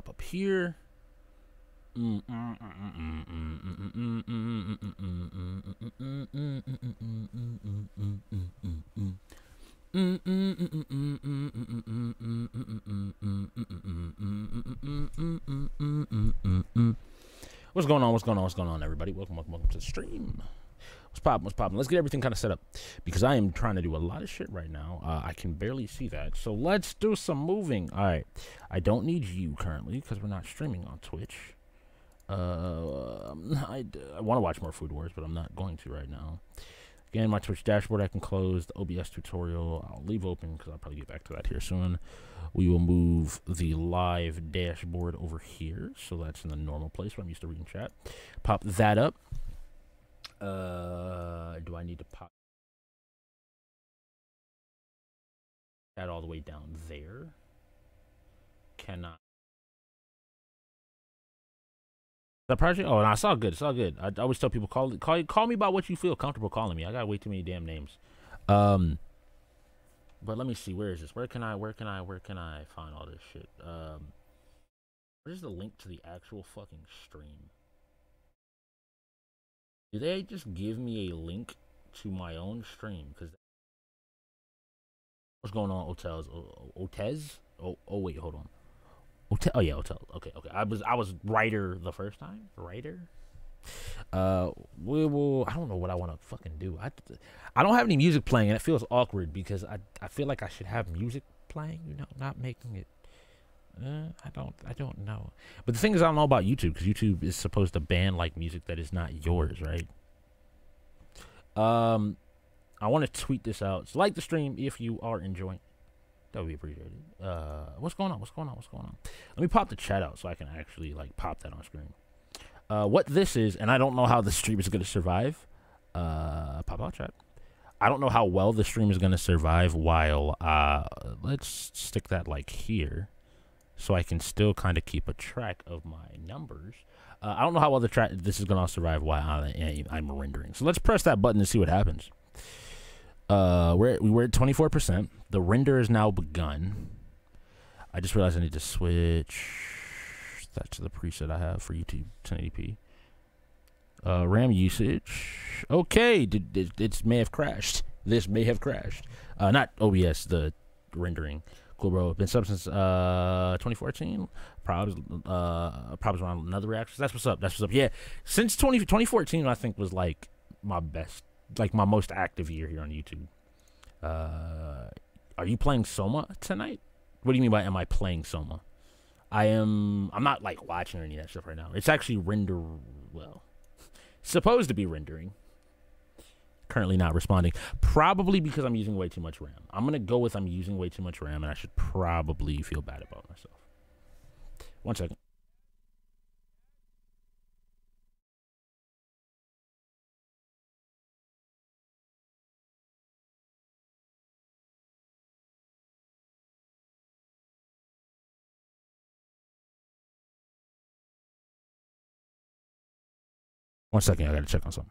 Up here. What's going on? What's going on? What's going on, everybody? Welcome to the stream. What's poppin'? What's poppin'? Let's get everything kind of set up because I am trying to do a lot of shit right now. I can barely see that, so let's do some moving. All right, I don't need you currently because we're not streaming on Twitch. I want to watch more Food Wars, but I'm not going to right now. Again, my Twitch dashboard I can close. The OBS tutorial I'll leave open because I'll probably get back to that here soon. We will move the live dashboard over here, so that's in the normal place where I'm used to reading chat. Pop that up. Do I need to pop that all the way down there? Cannot. The project? Oh, no, it's all good. It's all good. I always tell people call me about what you feel comfortable calling me. I got way too many damn names. But let me see. Where is this? Where can I find all this shit? Where's the link to the actual fucking stream? Do they just give me a link to my own stream? Because what's going on, Hotels? Otez? Oh, wait, hold on. Oh yeah, Hotel. Okay. I was writer the first time. Writer. We will. I don't know what I want to fucking do. I don't have any music playing, and it feels awkward because I feel like I should have music playing. You know, not making it. I don't know. But the thing is, I don't know about YouTube because YouTube is supposed to ban like music that is not yours, right? I want to tweet this out. So like the stream if you are enjoying. That would be appreciated. What's going on? Let me pop the chat out so I can actually like pop that on screen. What this is, and I don't know how the stream is gonna survive. Pop out chat. I don't know how well the stream is gonna survive while let's stick that like here, so I can still kind of keep a track of my numbers. I don't know how well this is gonna survive while I'm rendering. So let's press that button and see what happens. We were at 24%. The render is now begun. I just realized I need to switch that to the preset I have for YouTube 1080p. RAM usage. Okay, it may have crashed. This may have crashed. Not OBS, the rendering. Cool, bro. Been sub since 2014. Probs around another reaction. That's what's up. Yeah, since 2014, I think was like my best. Like my most active year here on YouTube. Are you playing Soma tonight? What do you mean by am I playing Soma? I'm not like watching or any of that stuff right now. It's actually supposed to be rendering. Currently not responding. Probably because I'm using way too much RAM. I'm gonna go with I'm using way too much RAM and I should probably feel bad about myself. 1 second. I gotta check on something.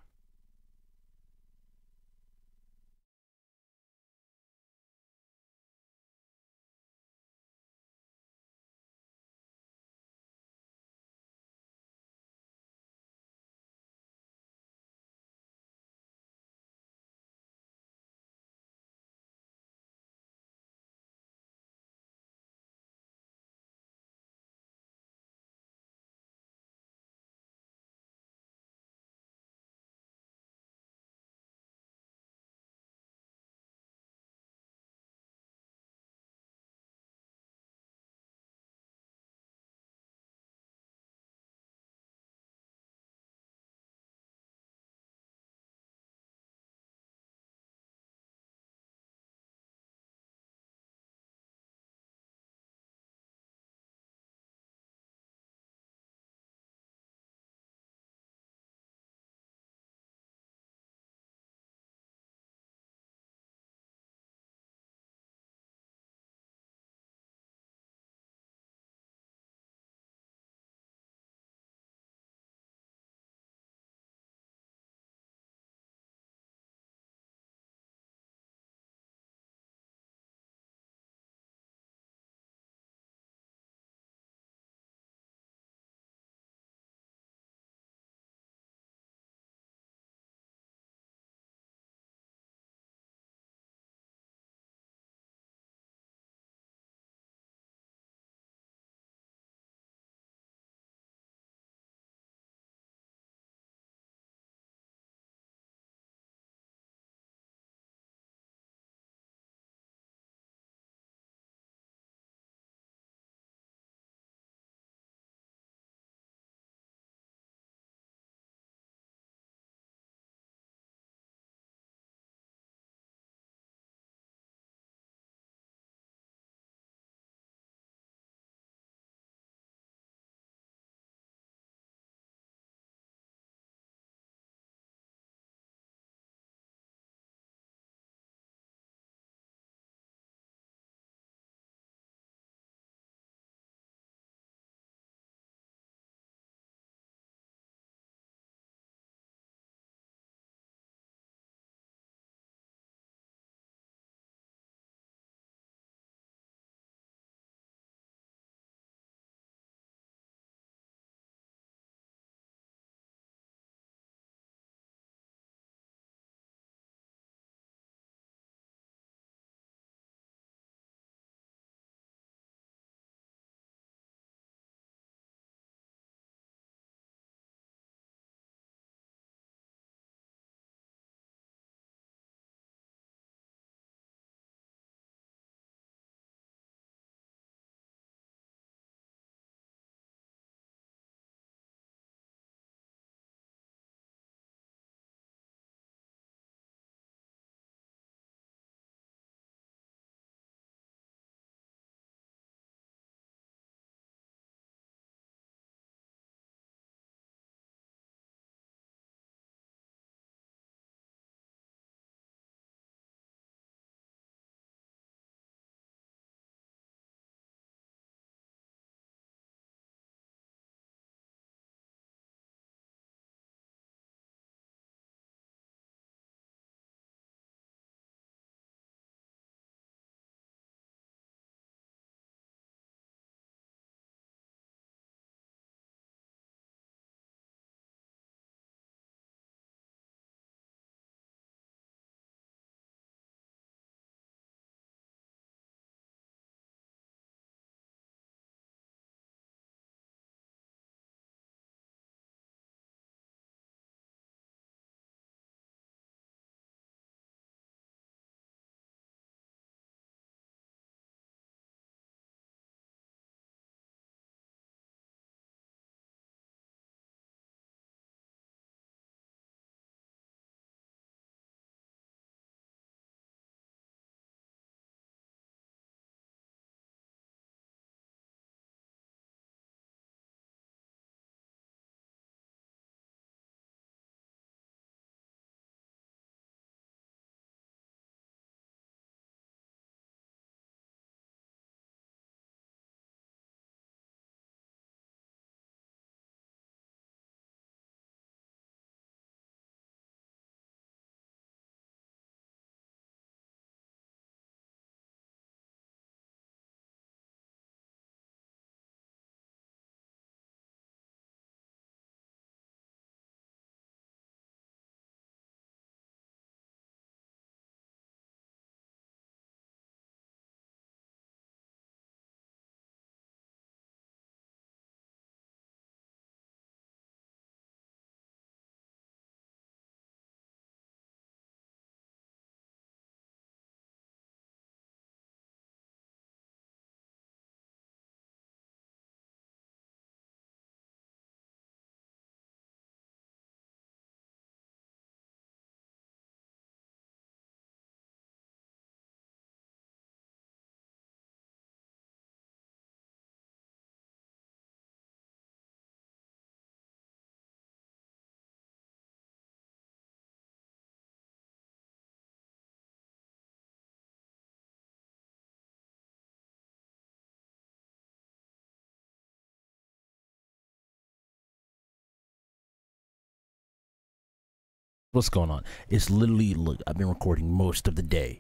What's going on? It's literally, look, I've been recording most of the day,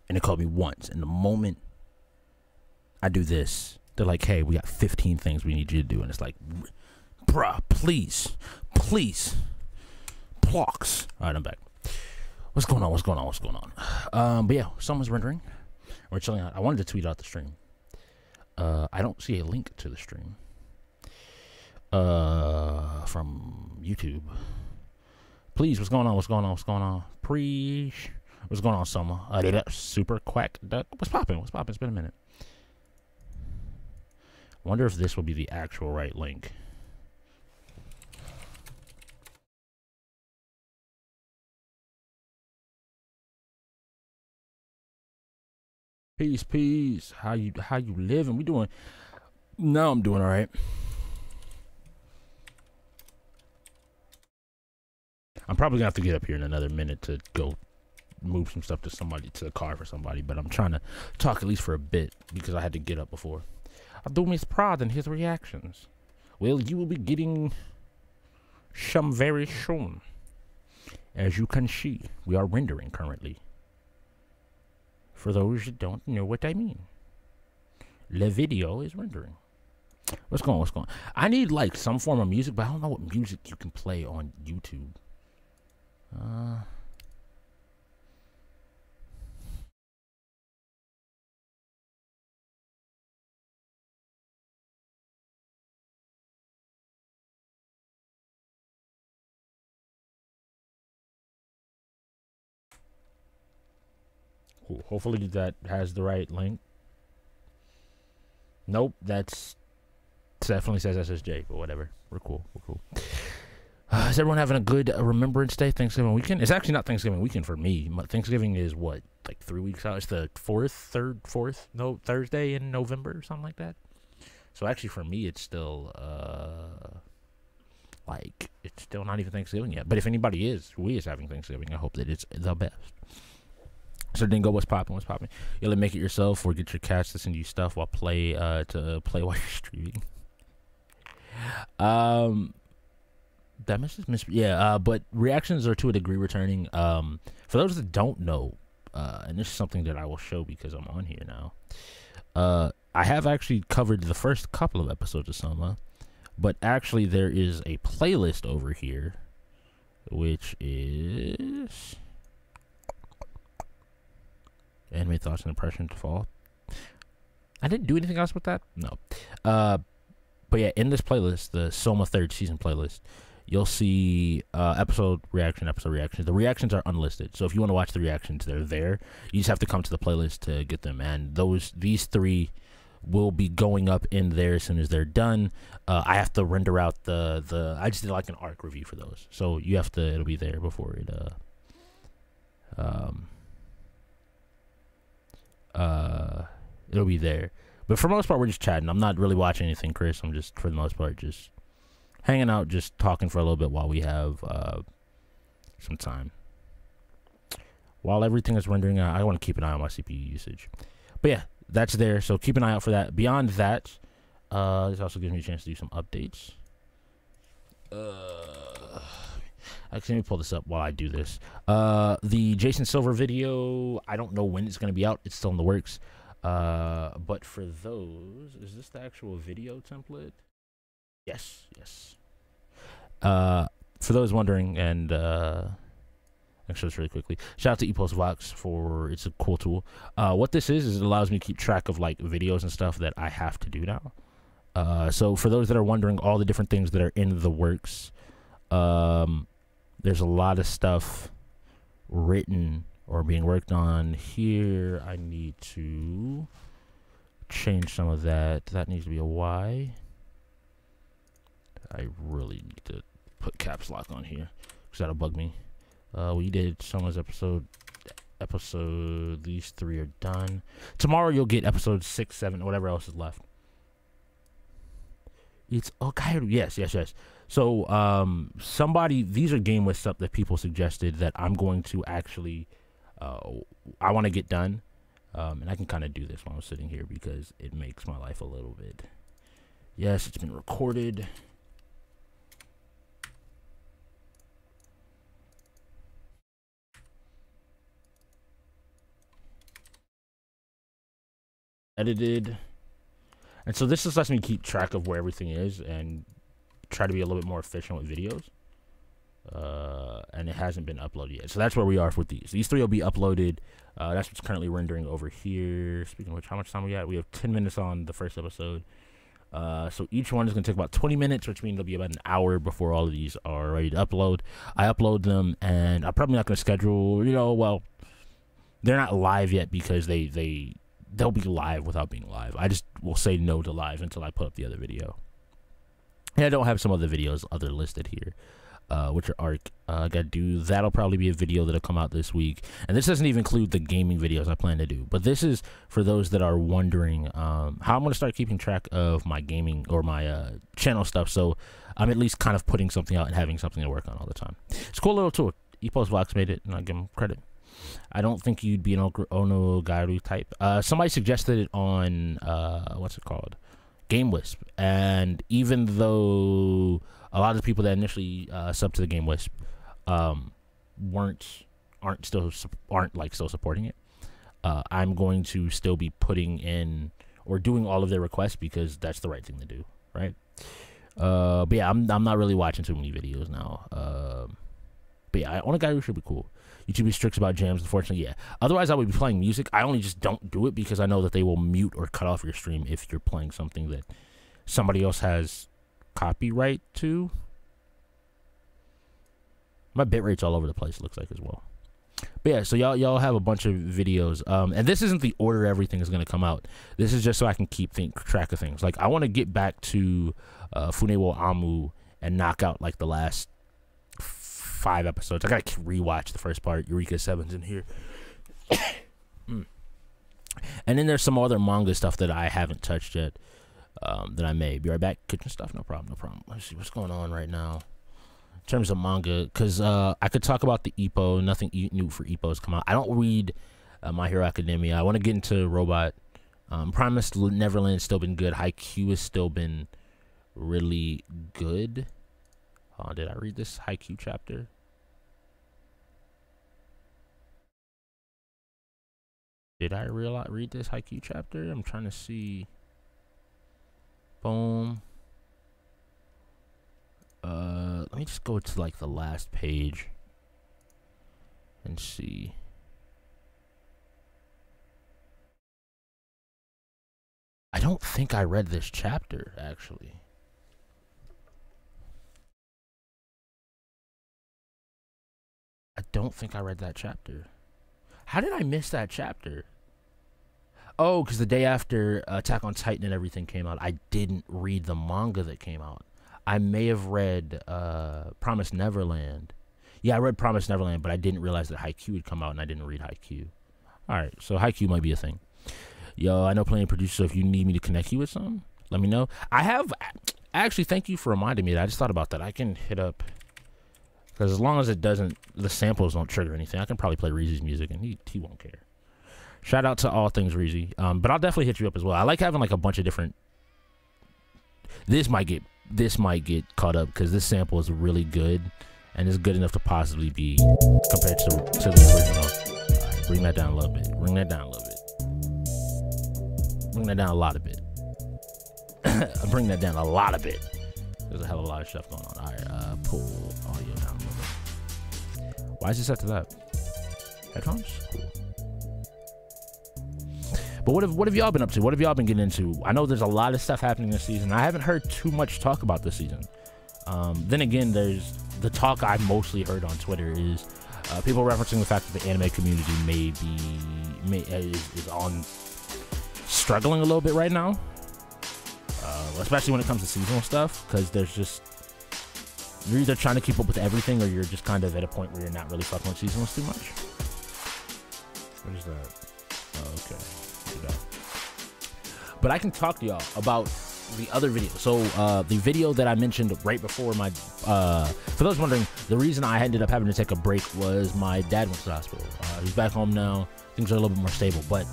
and it called me once. And the moment I do this, they're like, hey, we got 15 things we need you to do. And it's like, bruh, please, blocks. All right, I'm back. What's going on? But yeah, someone's rendering. We're chilling out. I wanted to tweet out the stream. I don't see a link to the stream from YouTube. Please, what's going on? What's going on? What's going on, Soma? Super quack duck. What's popping? It's been a minute. Wonder if this will be the actual right link. Peace. How you living? We doing? No, I'm doing all right. I'm probably gonna have to get up here in another minute to go move some stuff to the car for somebody, but I'm trying to talk at least for a bit because I had to get up before. I'll do Miss Prod and his reactions. Well, you will be getting some very soon. As you can see, we are rendering currently. For those that don't know what I mean, the video is rendering. What's going on? I need like some form of music, but I don't know what music you can play on YouTube. Cool. Hopefully that has the right link. Nope, that's definitely says SSJ, but whatever. We're cool. Is everyone having a good Remembrance Day, Thanksgiving weekend? It's actually not Thanksgiving weekend for me. Thanksgiving is what, like 3 weeks out? It's the Thursday in November or something like that. So actually for me, it's still, it's still not even Thanksgiving yet. But if anybody who is having Thanksgiving, I hope that it's the best. So Dingo, what's popping? You'll make it yourself or get your cats to send you stuff while while you're streaming. But reactions are to a degree returning. For those that don't know, and this is something that I will show because I'm on here now. I have actually covered the first couple of episodes of Soma, but actually there is a playlist over here, which is anime thoughts and impressions to fall. I didn't do anything else with that. No. But yeah, in this playlist, the Soma 3rd season playlist, you'll see episode reactions. The reactions are unlisted, so if you want to watch the reactions, they're there. You just have to come to the playlist to get them, and these 3 will be going up in there as soon as they're done. I have to render out I just did like an arc review for those, so it'll be there before it it'll be there. But for the most part, we're just chatting. I'm not really watching anything, Chris. I'm just, for the most part, just hanging out, just talking for a little bit while we have some time. While everything is rendering, I want to keep an eye on my CPU usage. But yeah, that's there. So keep an eye out for that. Beyond that, this also gives me a chance to do some updates. Actually, let me pull this up while I do this. The Jason Silver video, I don't know when it's going to be out. It's still in the works. But for those, is this the actual video template? Yes. For those wondering, and I'll show this really quickly. Shout out to ePostVox for, it's a cool tool. What this is it allows me to keep track of like videos and stuff that I have to do now. So for those that are wondering all the different things that are in the works, there's a lot of stuff written or being worked on here. I need to change some of that. That needs to be a Y. I really need to put caps lock on here because that'll bug me. We did someone's episode. These 3 are done. Tomorrow you'll get episodes 6, 7, whatever else is left. It's okay. Yes. So, these are game lists up that people suggested that I'm going to actually, I want to get done. And I can kind of do this while I'm sitting here because it makes my life a little bit. Yes, it's been recorded. edited. And so this just lets me keep track of where everything is and try to be a little bit more efficient with videos. And it hasn't been uploaded yet. So that's where we are with these. These 3 will be uploaded. That's what's currently rendering over here. Speaking of which, how much time we got? We have 10 minutes on the first episode. So each one is going to take about 20 minutes, which means it'll be about an hour before all of these are ready to upload. I upload them, and I'm probably not going to schedule, well, they're not live yet because they'll be live without being live. I just will say no to live until I put up the other video. And I don't have some other videos listed here, which are ARC. Gotta do that'll probably be a video that'll come out this week. And this doesn't even include the gaming videos I plan to do. But this is for those that are wondering how I'm gonna start keeping track of my gaming or my channel stuff. So I'm at least kind of putting something out and having something to work on all the time. It's a cool little tool. EposVox made it, and I give him credit. I don't think you'd be an Onogaru type. Somebody suggested it on what's it called? Game Wisp. And even though a lot of the people that initially subbed to the Game Wisp aren't still supporting it, I'm going to still be putting in or doing all of their requests because that's the right thing to do, right? But yeah, I'm not really watching too many videos now. But yeah, Onogaru should be cool. YouTube is strict about jams, unfortunately, yeah. Otherwise, I would be playing music. I only just don't do it because I know that they will mute or cut off your stream if you're playing something that somebody else has copyright to. My bitrate's all over the place, looks like, as well. But yeah, so y'all have a bunch of videos. And this isn't the order everything is going to come out. This is just so I can keep track of things. Like, I want to get back to Funewo Amu and knock out, like, the last 5 episodes. I gotta rewatch the first part. Eureka 7's in here. And then there's some other manga stuff that I haven't touched yet, that I may. Be right back. Kitchen stuff, no problem. Let's see what's going on right now in terms of manga, because I could talk about the Ippo. Nothing new for Ippo has come out. I don't read My Hero Academia. I want to get into Robot. Promised Neverland has still been good. Haikyuu has still been really good. Did I read this Haikyuu chapter? Did I read this Haikyuu chapter? I'm trying to see. Boom. Let me just go to like the last page and see. I don't think I read this chapter, actually. I don't think I read that chapter. How did I miss that chapter? Oh, because the day after Attack on Titan and everything came out, I didn't read the manga that came out. I may have read Promised Neverland. Yeah, I read Promised Neverland, but I didn't realize that Haikyuu had come out, and I didn't read Haikyuu. Alright, so Haikyuu might be a thing. Yo, I know plenty of producers, so if you need me to connect you with some, let me know. I have... Actually, thank you for reminding me that. I just thought about that. I can hit up... Because as long as it doesn't, the samples don't trigger anything, I can probably play Reezy's music, and he won't care. Shout out to all things Reezy. But I'll definitely hit you up as well. I like having like a bunch of different. This might get caught up because this sample is really good, and is good enough to possibly be compared to the original. All right, bring that down a little bit. Bring that down a little bit. Bring that down a lot of bit. Bring that down a lot of bit. There's a hell of a lot of stuff going on. All right, pull audio down a little bit. Why is it set to that? Headphones? Cool. But what have y'all been up to? What have y'all been getting into? I know there's a lot of stuff happening this season. I haven't heard too much talk about this season. Then again, there's the talk I've mostly heard on Twitter is people referencing the fact that the anime community is struggling a little bit right now. Especially when it comes to seasonal stuff, because there's just, you're either trying to keep up with everything or you're just kind of at a point where you're not really fucking with seasonals too much. What is that? Oh, okay. There we go. But I can talk to y'all about the other video. So the video that I mentioned right before my, for those wondering, the reason I ended up having to take a break was my dad went to the hospital. He's back home now. Things are a little bit more stable, but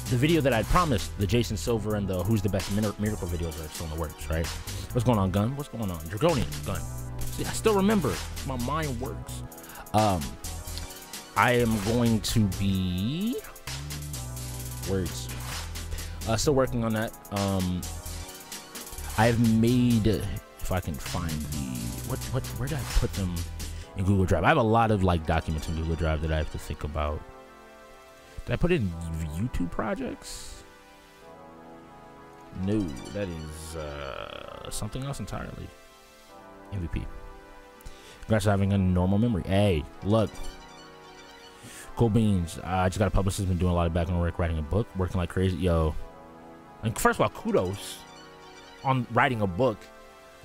the video that I promised, the Jason Silver and the Who's the Best Miracle videos are still in the works, right? What's going on, Gun? What's going on? Dragonian, Gun. See, I still remember. My mind works. I am going to be... Words. Still working on that. I've made, if I can find the where did I put them in Google Drive? I have a lot of like documents in Google Drive that I have to think about. Did I put it in YouTube projects? No, that is something else entirely. MVP. Congrats on having a normal memory. Hey, look. Cool beans. I just got a publicist, been doing a lot of background work, writing a book, working like crazy. Yo. And first of all, kudos on writing a book.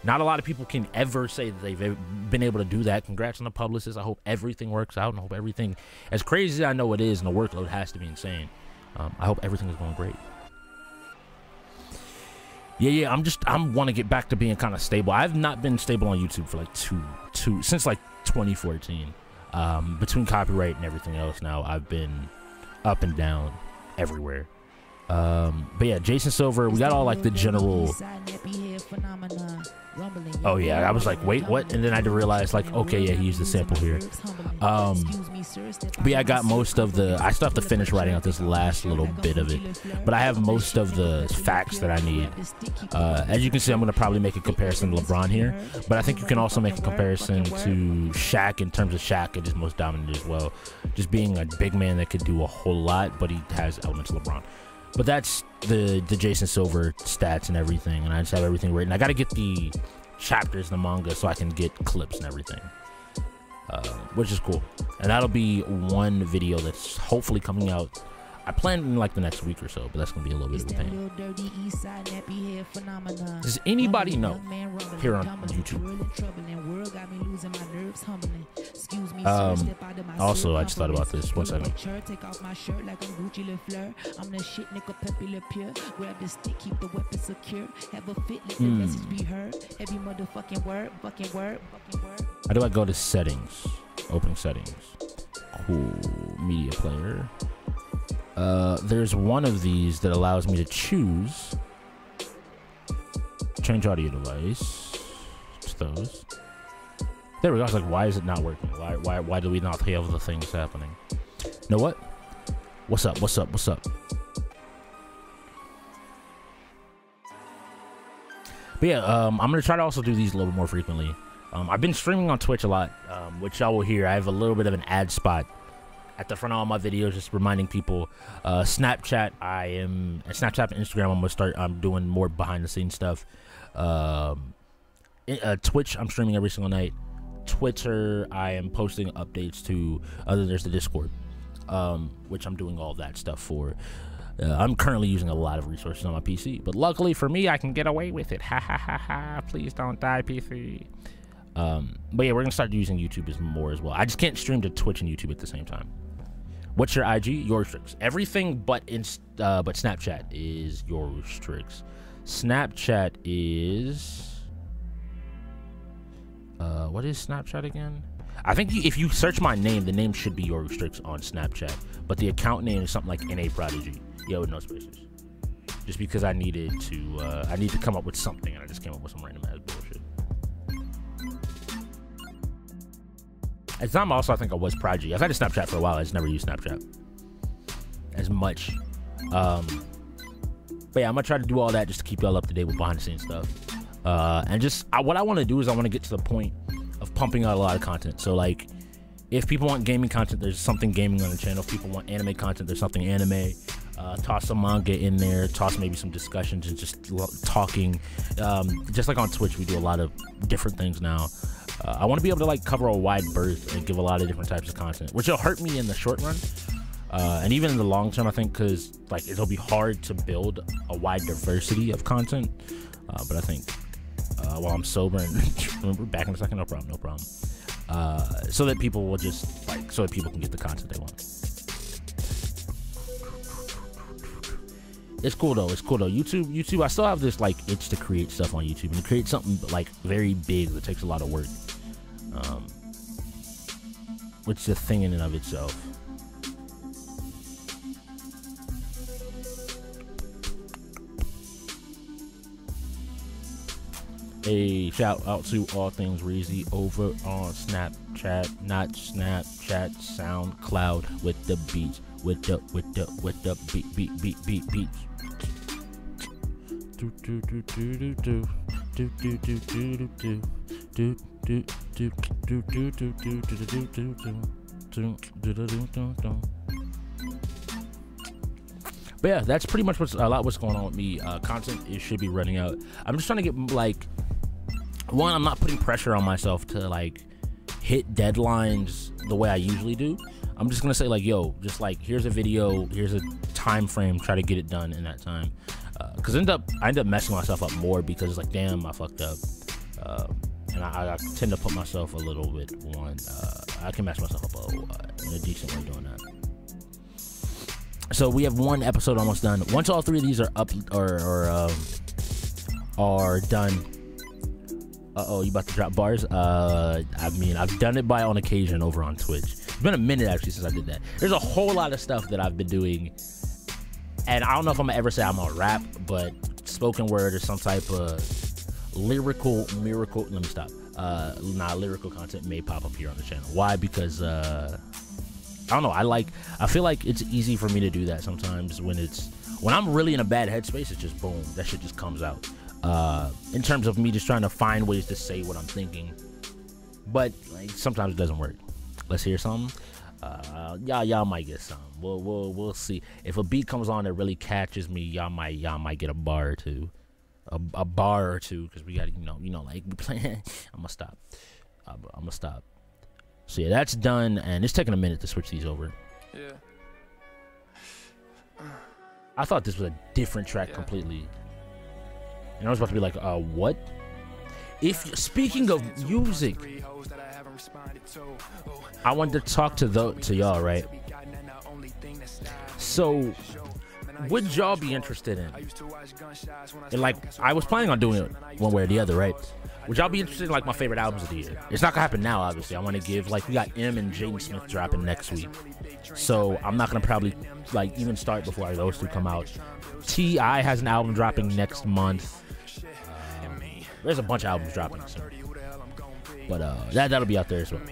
Not a lot of people can ever say that they've been able to do that. Congrats on the publicist. I hope everything works out, and I hope everything, as crazy as I know it is, and the workload has to be insane. I hope everything is going great. Yeah. I want to get back to being kind of stable. I've not been stable on YouTube for like since like 2014. Between copyright and everything else now, I've been up and down everywhere. But yeah, Jason Silver, we got all like the general. Oh yeah, I was like, wait, what? And then I had to realize, like, okay, yeah, he used the sample here. But yeah, I got most of the. I still have to finish writing out this last little bit of it, but I have most of the facts that I need. As you can see, I'm gonna probably make a comparison to LeBron here, but I think you can also make a comparison to Shaq in terms of Shaq is most dominant as well, just being a big man that could do a whole lot, but he has elements of LeBron. But that's the Jason Silver stats and everything, and I just have everything written. I got to get the chapters in the manga so I can get clips and everything, which is cool. And that'll be one video that's hopefully coming out. I plan in like the next week or so, but that's gonna be a little bit of a pain. Does anybody know here on YouTube? Also, I just thought about this. 1 second. How do I go to settings? Open settings. Cool. Media player. There's one of these that allows me to choose change audio device. It's those. There we go. I was like, why is it not working? Why do we not have the things happening? You know what? What's up? But yeah, I'm gonna try to also do these a little bit more frequently. I've been streaming on Twitch a lot, which y'all will hear. I have a little bit of an ad spot at the front of all my videos, just reminding people. Snapchat, Snapchat and Instagram, I'm doing more behind the scenes stuff. Twitch, I'm streaming every single night. Twitter, I am posting updates to. There's the Discord, which I'm doing all that stuff for. I'm currently using a lot of resources on my PC, but luckily for me, I can get away with it. Ha ha ha ha! Please don't die, PC. But yeah, we're gonna start using YouTube more as well. I just can't stream to Twitch and YouTube at the same time. What's your IG? Your Strix. Everything but Snapchat is your Strix. Snapchat is what is Snapchat again? I think if you search my name, the name should be your Strix on Snapchat, but the account name is something like NA Prodigy. Yeah, with no spaces. Just because I needed to come up with something, and I just came up with some random ass bullshit. At the time, also, I think I was Prodigy. I've had a Snapchat for a while. I just never used Snapchat as much. But yeah, I'm gonna try to do all that just to keep y'all up to date with behind the scenes stuff. And just what I want to do is I want to get to the point of pumping out a lot of content. So like, if people want gaming content, there's something gaming on the channel. If people want anime content, there's something anime. Toss some manga in there. Toss maybe some discussions and just talking. Just like on Twitch, we do a lot of different things now. I want to be able to like cover a wide berth and give a lot of different types of content, which will hurt me in the short run, and even in the long term, I think, because like it'll be hard to build a wide diversity of content. But I think while I'm sober and remember back in a second, no problem. So that people will just like, so that people can get the content they want. It's cool though. YouTube, I still have this like itch to create stuff on YouTube and create something like very big that takes a lot of work, which is a thing in and of itself. A shout out to All Things Reezy over on Snapchat, not Snapchat, SoundCloud with the beats, with the beats. But yeah, that's pretty much what's going on with me. Content, it should be running out. I'm just trying to get, like, one, I'm not putting pressure on myself to, like, hit deadlines the way I usually do. I'm just gonna say, like, yo, just like, here's a video, here's a time frame, try to get it done in that time. Because I end up messing myself up more because it's like, damn, I fucked up. And I tend to put myself a little bit I can mess myself up in a decent way doing that. So we have one episode almost done. Once all 3 of these are up are done. Uh-oh, you about to drop bars? I mean, I've done it on occasion over on Twitch. It's been a minute actually since I did that. There's a whole lot of stuff that I've been doing, and I don't know if I'm gonna ever say I'm gonna rap, but spoken word or some type of lyrical miracle. Let me stop. Lyrical content may pop up here on the channel. Why? Because I don't know. I feel like it's easy for me to do that sometimes when I'm really in a bad headspace. It's just boom, that shit just comes out. In terms of me just trying to find ways to say what I'm thinking, but like sometimes it doesn't work. Let's hear something. Y'all might get some. We'll see. If a beat comes on that really catches me, y'all might get a bar or two, a bar or two, because we got like we playing. I'm gonna stop. So yeah, that's done, and it's taking a minute to switch these over. Yeah. I thought this was a different track completely. And I was about to be like, what? Speaking of music, I wanted to talk to y'all, right? So, would y'all be interested in? And like, I was planning on doing it one way or the other, right? Would y'all be interested in like my favorite albums of the year? It's not gonna happen now, obviously. I want to give, like, we got M and Jaden Smith dropping next week, so I'm not gonna probably like even start before those 2 come out. T.I. has an album dropping next month. There's a bunch of albums dropping, so. But that'll be out there as well.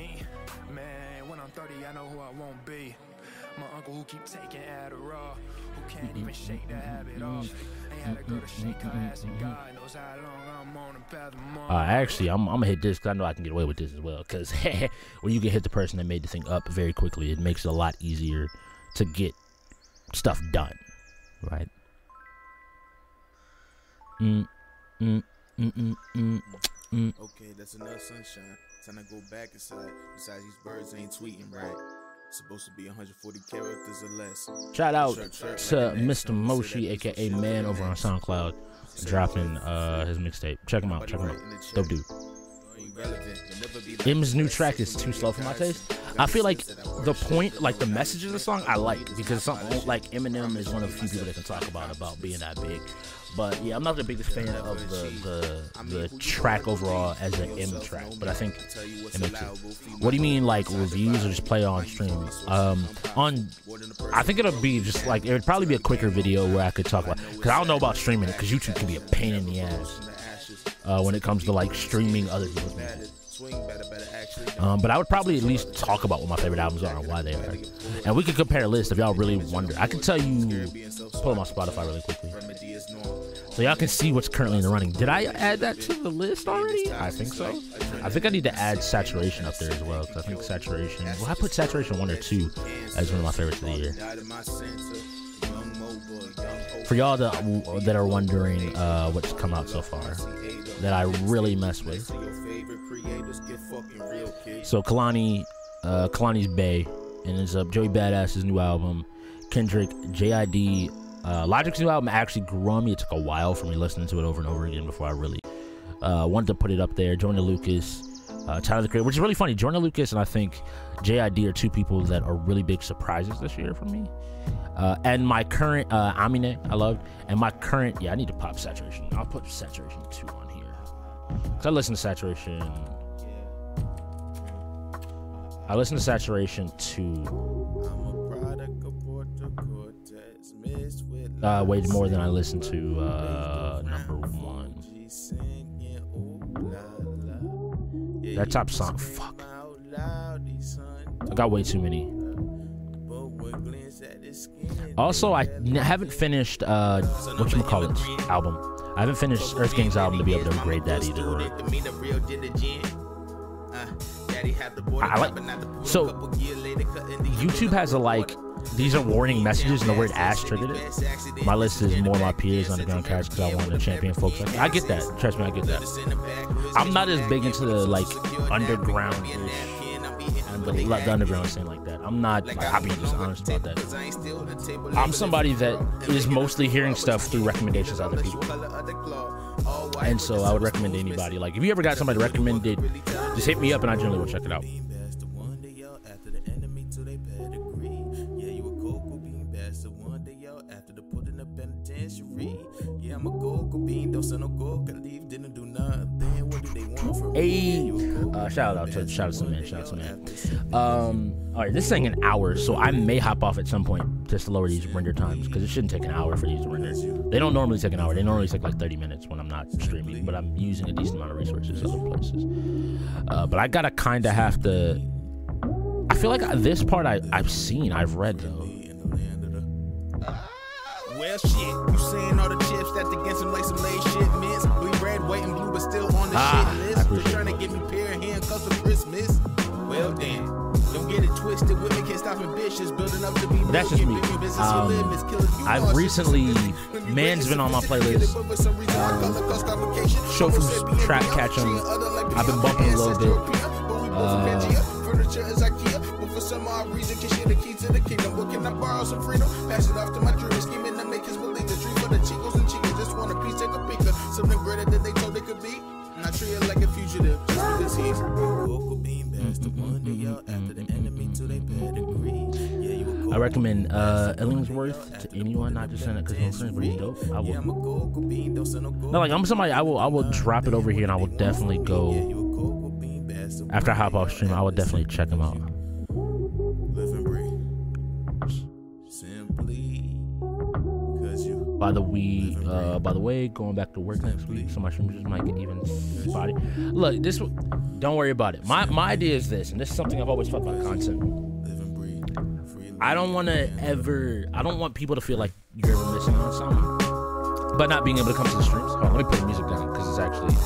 Actually, I'm gonna hit this because I know I can get away with this as well. Because when you can hit the person that made the thing up very quickly, it makes it a lot easier to get stuff done, right? Okay, that's enough sunshine. Time to go back inside. Besides, these birds ain't tweeting right. Supposed to be 140 characters or less. Shout out to Mr. Moshi, aka Man, over on SoundCloud, dropping his mixtape. Check him out. Dope dude. M's new track is too slow for my taste. I feel like the point, like the message of the song, I like, because something like Eminem is one of the few people that can talk about being that big. But yeah, I'm not the biggest fan of the track overall as an M track, but I think it makes it. What do you mean, like reviews or just play on stream? I think it'll be just like, it would probably be a quicker video where I could talk about, because I don't know about streaming it, because YouTube can be a pain in the ass when it comes to like streaming other people's music. But I would probably at least talk about what my favorite albums are and why they are, and we could compare a list if y'all really wonder. I can tell you, pull them on Spotify really quickly, so y'all can see what's currently in the running. Did I add that to the list already? I think so. I think I need to add Saturation up there as well, because I think Saturation, well, I put Saturation 1 or 2 as one of my favorites of the year. For y'all that are wondering what's come out so far that I really mess with, so Kalani's Bay, and it's Joey Badass's new album, Kendrick, JID, Logic's new album actually grew on me. It took a while for me listening to it over and over again before I really wanted to put it up there. Jordan Lucas, Tyler the Creator, which is really funny. Jordan Lucas and I think JID are 2 people that are really big surprises this year for me. And my current Amine, I loved, and my current, I need to pop Saturation. I'll put Saturation 2 on here, because I listen to Saturation 2 way more than I listen to number 1. That top song, fuck, I got way too many. Also, I haven't finished whatchamacallit's album. I haven't finished Earth Gang's album to be able to grade that either. I like, so YouTube has a like, these are warning messages, and the word ass triggered it. My list is more my peers underground cats because I want to champion folks. Like, I get that. Trust me, I get that. I'm not as big into the like underground and the underground scene like that. I'm not. Like, I'll be just honest about that. I'm somebody that is mostly hearing stuff through recommendations of other people. And so I would recommend to anybody, like, if you ever got somebody recommended, just hit me up and I generally will check it out. Hey, shout out to man. All right, this thing an hour, so I may hop off at some point just to lower these render times because it shouldn't take an hour for these to render. They don't normally take an hour. They normally take like 30 minutes when I'm not streaming, but I'm using a decent amount of resources other places. But I gotta kind of have to. I feel like this part I've read though. Well, shit, you saying all the chips that against him like some late shit mints. Bleed red, white, and blue, but still on the shit list. They're trying to get me pair of handcuffs for Christmas. Well, damn, don't get it twisted. Women can't stop ambitious, building up to be. That's just me. I've recently, man's been on my playlist. Shofu's Trap Catch 'em. I've been bumping a little bit. Furniture is IKEA, but for some odd reason, can share the key to the kingdom. What can I borrow some freedom? Pass it off to my dream, scheming to make his believe the dream for the chicos and chicas. Just want a piece, take a picture. Something greater than they told they could be. Not treat it like a fugitive, just because he's vocal beam bastard. One day y'all after the enemy to they pedigree. I recommend Illingsworth to anyone, not just saying it because I'm friends, but he's dope. I will. No, like I'm somebody. I will drop it over here, and I will definitely go. After I hop off stream, I would definitely check him out. By the way, going back to work next week, so my stream just might get even spotty. Look, don't worry about it. My idea is this, and this is something I've always felt about content. I don't want people to feel like you're ever missing on something, but not being able to come to the streams. Hold on, let me put the music down because it's actually,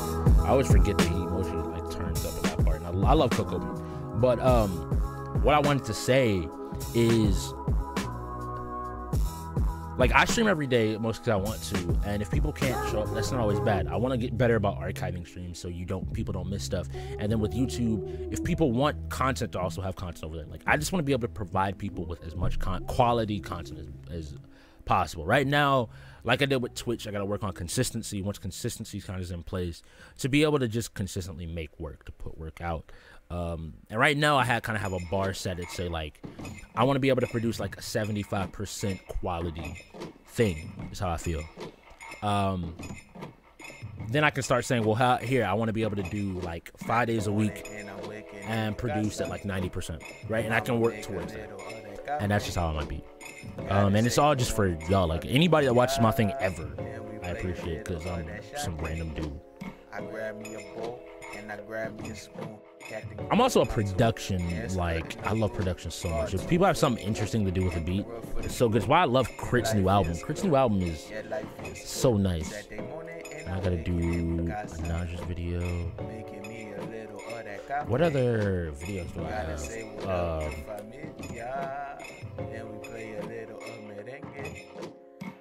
I always forget that he emotionally like turns up in that part. And I love Coco, but what I wanted to say is, like, I stream every day most because I want to, and if people can't show up, that's not always bad. I want to get better about archiving streams so people don't miss stuff. And then with YouTube, if people want content to also have content over there, like, I just want to be able to provide people with as much quality content as possible. Right now, like I did with Twitch, I got to work on consistency. Once consistency kind of is in place, to be able to just consistently make work, to put work out. And right now I kind of have a bar set at say like I want to be able to produce like a 75% quality thing is how I feel. Then I can start saying, well, here I want to be able to do like 5 days a week and produce at like 90%, right? And I can work towards that. And that's just how I might be. And it's all just for y'all, like anybody that watches my thing ever, I appreciate it because I'm some random dude. I grab me a bowl and I grab me a spoon. I'm also a production, like, I love production so much. If people have something interesting to do with a beat, it's so good. It's why I love Crit's new album. Crit's new album is so nice. And I gotta do a Naja's video. What other videos do I have?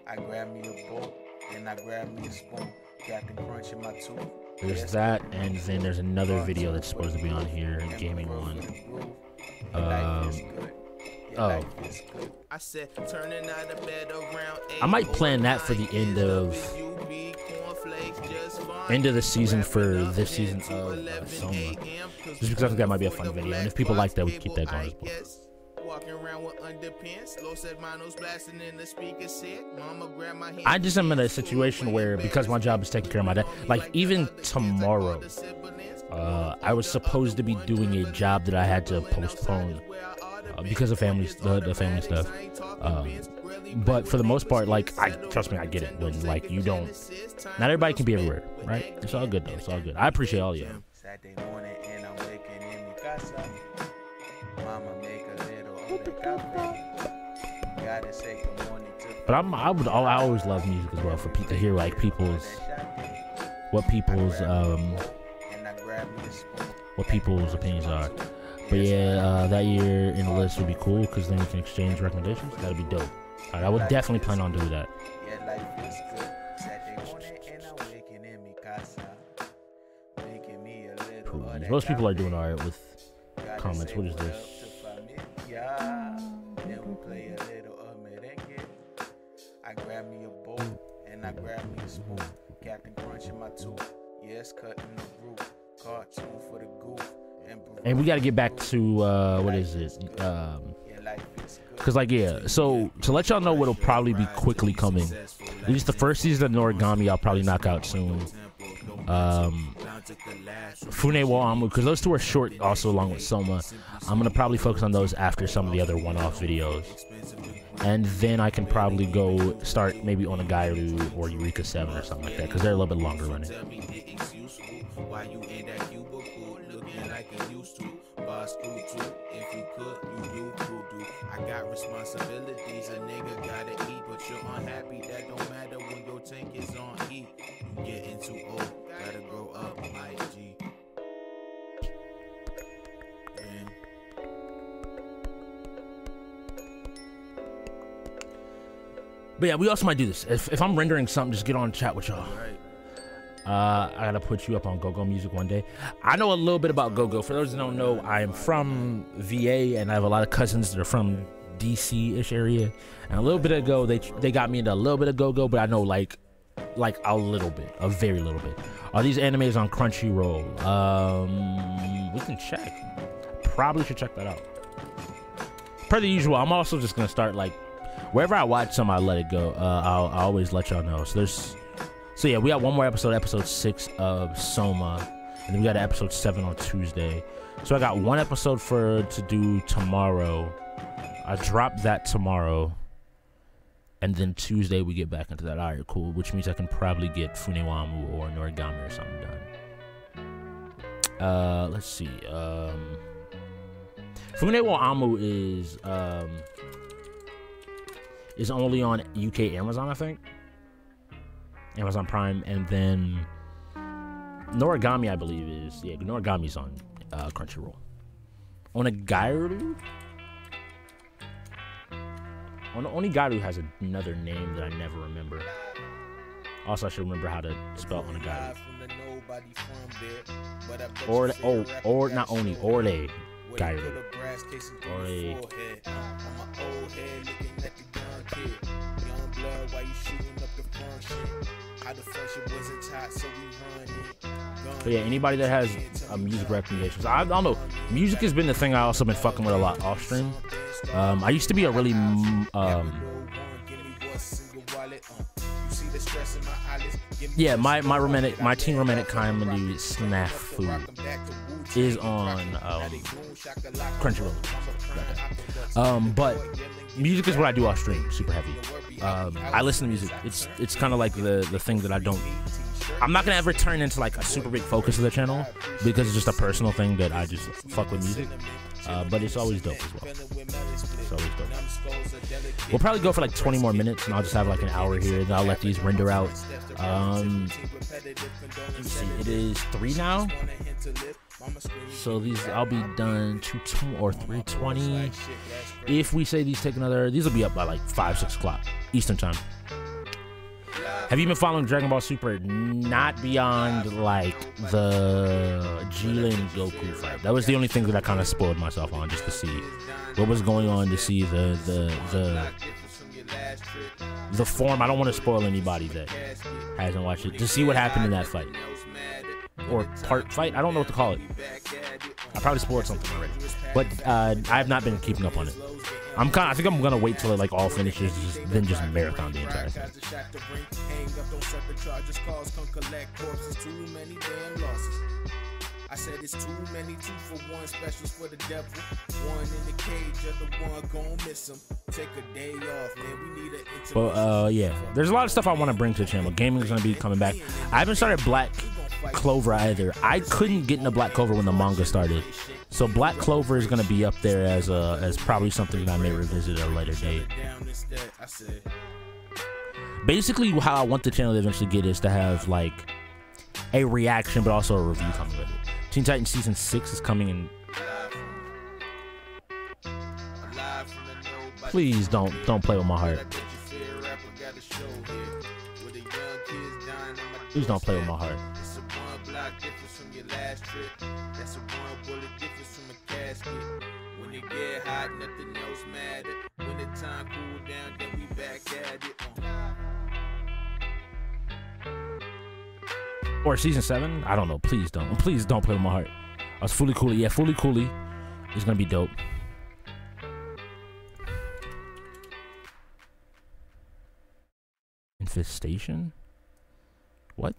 I grab me a bowl and I grab me a spoon. Captain Crunch in my tooth. There's that, and then there's another video that's supposed to be on here, a gaming one. I might plan that for the end of the season for this season of Soma. Just because I think that might be a fun video, and if people like that, we can keep that going as well. Walking around with underpants, low set monos blasting in the speaker set. Mama grab my hand. I just am in a situation where, because my job is taking care of my dad, like even tomorrow, I was supposed to be doing a job that I had to postpone because of the family stuff. But for the most part, like, trust me, I get it. When like you don't, not everybody can be everywhere, right? It's all good though. It's all good. I appreciate all of you. But I always love music as well, for people to hear like people's what people's opinions are. But yeah, that year in the list would be cool because then we can exchange recommendations. That'd be dope. Alright, I would definitely plan on doing that. Most people are doing alright with comments. What is this? I grab me a bowl and I grab me a spoon. Captain Crunch in my tooth. Yes, cutting the groove. Cartoon for the goof. And we got to get back to what is it? Cause like yeah, so to let y'all know what'll probably be quickly coming. At least the first season of Noragami I'll probably knock out soon. Fune wa Amu, because those two are short also along with Soma. I'm gonna probably focus on those after some of the other one-off videos. And then I can probably go start maybe on a Gairu or Eureka 7 or something like that, because they're a little bit longer running. I got responsibilities, a nigga gotta eat, but you're unhappy, that don't matter when your tank is on E. You getting too old, gotta grow up, my G. But yeah, we also might do this. If I'm rendering something, just get on chat with y'all. I gotta put you up on go-go music one day. I know a little bit about go-go. For those that don't know, I am from VA, and I have a lot of cousins that are from DC-ish area. And a little bit ago, they got me into a little bit of go-go, but I know like a little bit, a very little bit. Are these animes on Crunchyroll? We can check. Probably should check that out. Per the usual, I'm also just gonna start like wherever I watch some, I let it go. I'll always let y'all know. So yeah, we got one more episode, episode 6 of Soma, and then we got episode 7 on Tuesday. So I got one episode to do tomorrow. I drop that tomorrow, and then Tuesday we get back into that. Alright, cool. Which means I can probably get Funewamu or Noragami or something done. Let's see. Funewamu is only on UK Amazon, I think. Amazon Prime, and then Noragami, I believe, is Noragami's on Crunchyroll. Onigairu? Onigairu has another name that I never remember. Also, I should remember how to spell Onigairu. Or not Oni, Ore Gairu. Ore. But yeah, anybody that has music recommendations, I don't know. Music has been the thing I also been fucking with a lot off stream. I used to be a really yeah, my teen romantic comedy Snafu is on Crunchyroll. But music is what I do off stream, super heavy. I listen to music. It's kind of like the thing that I'm not gonna ever turn into like a super big focus of the channel because it's just a personal thing that I just fuck with music. But it's always dope as well. It's always dope. We'll probably go for like 20 more minutes, and I'll just have like an hour here, and I'll let these render out. Let me see, it is 3 now. So I'll be done 2 or 3:20. If we say these will be up by like 5-6 o'clock Eastern time. Have you been following Dragon Ball Super? Not beyond like the Jilin Goku fight. That was the only thing that I kind of spoiled myself on, just to see what was going on, to see the form. I don't want to spoil anybody that hasn't watched it, to see what happened in that fight. Or part fight, I don't know what to call it. I probably spoiled something already, but I have not been keeping up on it. I think I'm gonna wait till it like all finishes, then just marathon the entire thing. I said it's too many 2-for-1 specials for the devil. One in the cage, other one gon' miss him. Take a day off, man. We need an intimate. But yeah, there's a lot of stuff I want to bring to the channel. Gaming is gonna be coming back. I haven't started Black Clover either. I couldn't get into Black Clover when the manga started, so Black Clover is gonna be up there as probably something that I may revisit at a later date. Basically, how I want the channel to eventually get is to have like a reaction, but also a review coming with it. Teen Titans Season 6 is coming in. Please don't play with my heart. Please don't play with my heart. When it get hot, nothing else matter. When the time cool down, then we back at it. Or Season 7? I don't know. Please don't play with my heart. I was Fully Cooley. Yeah, Fully Cooley is gonna be dope. Infestation? What?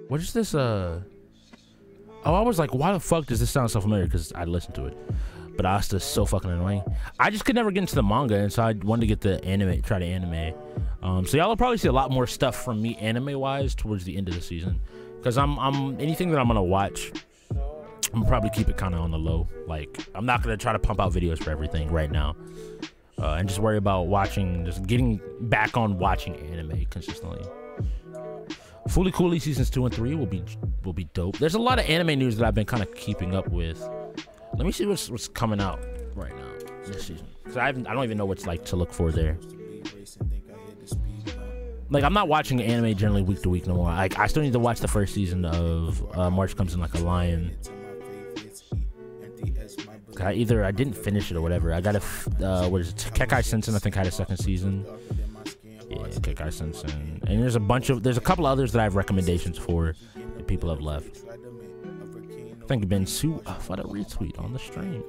What is this? Oh, I was like, why the fuck does this sound so familiar? Because I listened to it. But Asta is so fucking annoying. I just could never get into the manga, and so I wanted to get the anime, try the anime. So y'all will probably see a lot more stuff from me anime-wise towards the end of the season. Because I'm anything that I'm gonna watch, I'm gonna probably keep it kind of on the low. Like, I'm not gonna try to pump out videos for everything right now. And just worry about watching, just getting back on watching anime consistently. Fully Cooley Seasons 2 and 3 will be dope. There's a lot of anime news that I've been kind of keeping up with. Let me see what's coming out right now this season. Cause I don't even know what's like to look for there. Like, I'm not watching anime generally week to week no more. Like, I still need to watch the first season of March Comes in Like a Lion. I didn't finish it or whatever. I got what is it? Kekai Sensen, I think, had a second season. Yeah, Kekai Sensen. And there's a couple others that I have recommendations for that people have left. Thank you, Ben Sue, for the retweet on the stream.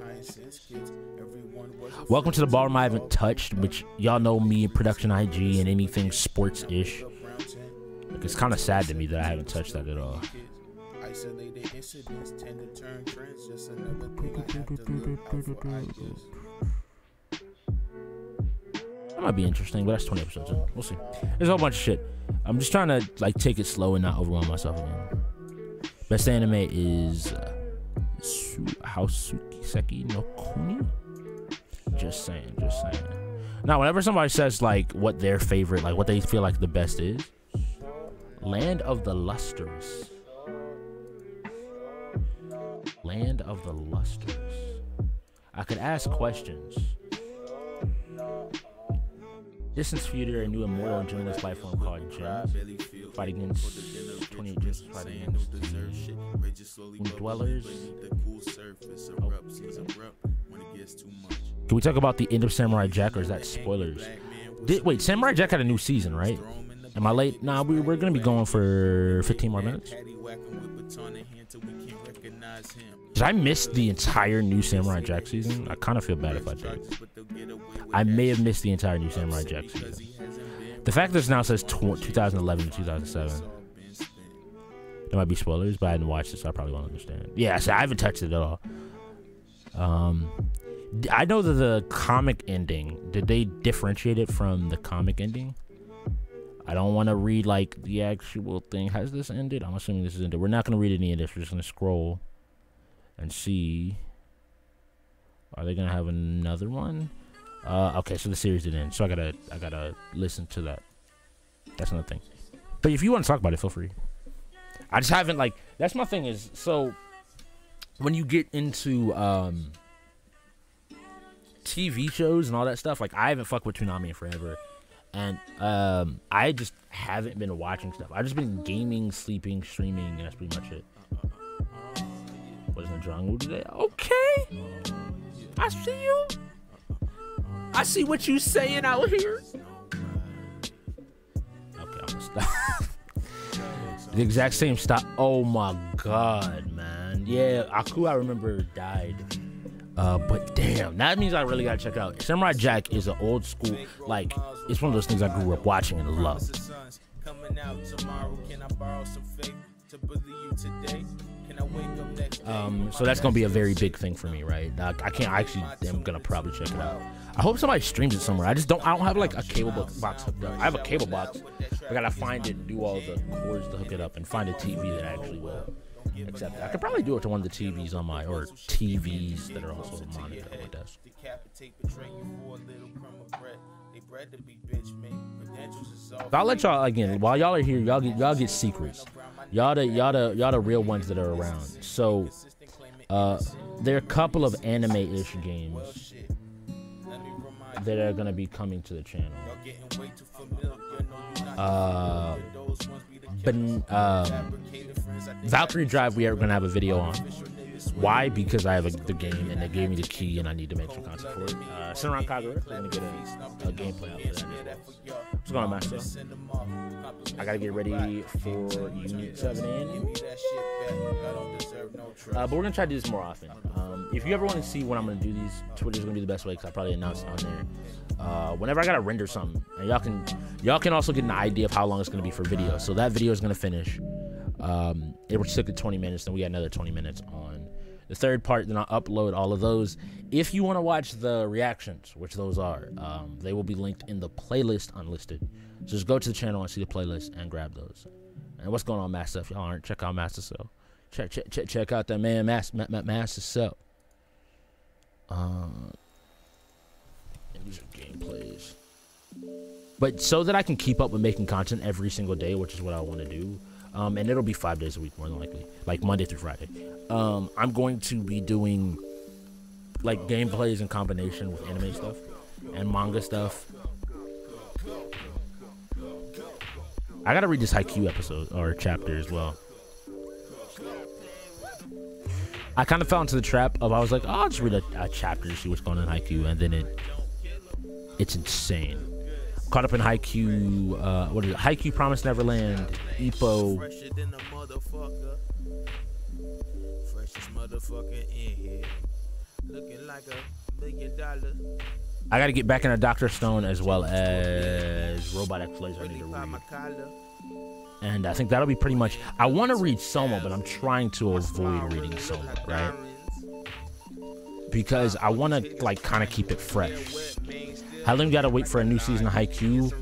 Welcome to the ballroom I haven't touched, which y'all know me, production IG, and anything sports-ish. Like, it's kind of sad to me that I haven't touched that at all. Isolated incidents tend to turn trends, just another thing I have to look out for ideas. That might be interesting, but that's 20 episodes in. We'll see. There's a whole bunch of shit. I'm just trying to like take it slow and not overwhelm myself again. Best anime is Hauseki no Kuni. Just saying. Now, whenever somebody says like what their favorite, like what they feel like the best is, Land of the Lustrous. Land of the Lustrous. I could ask questions. Distance Feeder, a new immortal and journalist life form called Gems. Fight against 28 Gems, fight against Dwellers. Can we talk about the end of Samurai Jack, or is that spoilers? Wait, Samurai Jack had a new season, right? Am I late? Nah, we're gonna be going for 15 more minutes. Did I miss the entire new Samurai Jack season? I kind of feel bad if I did. I may have missed the entire new Samurai Jack season. The fact that this now says 2011 to 2007. There might be spoilers, but I hadn't watched it, so I probably won't understand. Yeah, so I haven't touched it at all. I know that the comic ending, did they differentiate it from the comic ending? I don't want to read like the actual thing. Has this ended? I'm assuming this is ended. We're not going to read any of this. We're just going to scroll and see. Are they going to have another one? Okay, so the series didn't end. So I gotta listen to that. That's another thing. But if you want to talk about it, feel free. I just haven't, like, that's my thing is, so when you get into TV shows and all that stuff, like, I haven't fucked with Toonami in forever. And I just haven't been watching stuff. I've just been gaming, sleeping, streaming, and that's pretty much it. What is my drawing mood today? Okay. I see you. I see what you saying out here. Okay, I'm gonna stop. The exact same stop. Oh my god, man. Yeah, Aku, I remember, died. But damn, that means I really gotta check it out. Samurai Jack is an old school, like, it's one of those things I grew up watching and loved. So that's gonna be a very big thing for me, right? I'm gonna probably check it out. I hope somebody streams it somewhere. I don't have like a cable box hooked up. I have a cable box. I gotta find it, do all the cords to hook it up, and find a TV that actually will accept it. I could probably do it to one of the TVs on my, or TVs that are also monitored on my desk. I'll let y'all again while y'all are here. Y'all get secrets. Y'all the real ones that are around. So, there are a couple of anime-ish games that are gonna be coming to the channel. Valkyrie Drive we are gonna have a video on. Why? Because I have the game and they gave me the key and I need to make some content for it. Senran Kagura, we're gonna get a gameplay out for that. What's going on, Master? I gotta get ready for Unit 7 in. But we're gonna try to do this more often. If you ever want to see when I'm gonna do these, Twitter's gonna be the best way because I probably announce it on there. Whenever I gotta render something, and y'all can also get an idea of how long it's gonna be for video. So that video is gonna finish. It was took 20 minutes, then we got another 20 minutes on the third part. Then I'll upload all of those. If you want to watch the reactions, which those are, they will be linked in the playlist unlisted. So just go to the channel and see the playlist and grab those. And what's going on, Master? If y'all aren't, check out Master Cell. Check out that man, Master Cell. And these are gameplays. But so that I can keep up with making content every single day, which is what I want to do. And it'll be 5 days a week more than likely, like Monday through Friday. I'm going to be doing like gameplays in combination with anime stuff and manga stuff. I gotta read this Haikyuu episode or chapter as well. I kind of fell into the trap of I was like, oh, I'll just read a chapter to see what's going on in Haikyuu, and then it's insane. Caught up in Haikyuu, what is it? Haikyuu Promised Neverland, Ippo. I gotta get back into Dr. Stone as well as Robot X Laser. I need to read. And I think that'll be pretty much. I want to read Soma, but I'm trying to avoid reading Soma, right? Because I want to like kind of keep it fresh. I think we gotta wait for a new season of Haikyuu.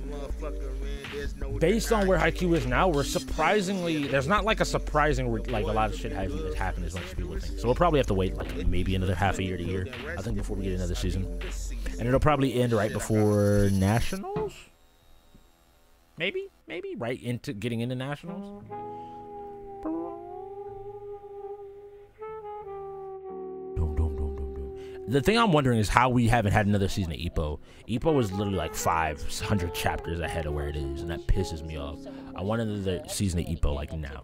Based on where Haikyuu is now, we're surprisingly there's not like a surprising like a lot of shit has happened as much as people think. So we'll probably have to wait like maybe another half a year to year, I think, before we get another season. And it'll probably end right before Nationals. Maybe right into getting into Nationals. The thing I'm wondering is how we haven't had another season of Ippo. Ippo was literally like 500 chapters ahead of where it is, and that pisses me off. I want another season of Ippo like now.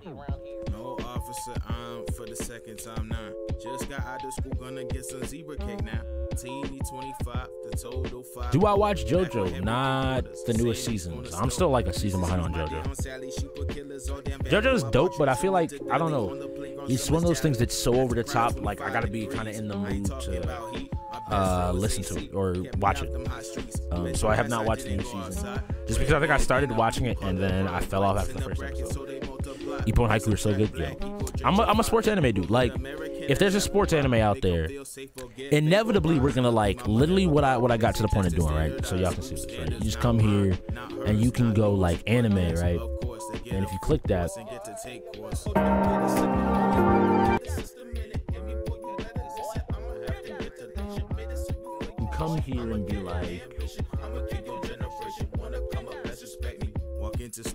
No officer, I'm for the second time now. Just got out of school, gonna get some zebra cake now. Teeny 25, the total 5. Do I watch JoJo? Not the newest seasons. I'm still like a season behind on JoJo. JoJo's dope, but I feel like, I don't know. It's one of those things that's so over the top, like I gotta be kind of in the mood to listen to it or watch it. So I have not watched the new season. Just because I think I started watching it and then I fell off after the first episode. Ippo and Haikyuu are so good. Yeah. I'm a sports anime dude. Like, if there's a sports anime out there, inevitably we're gonna like literally what I got to the point of doing, right? So y'all can see this, right? You just come here and you can go like anime, right? And if you click that, you come here and be like,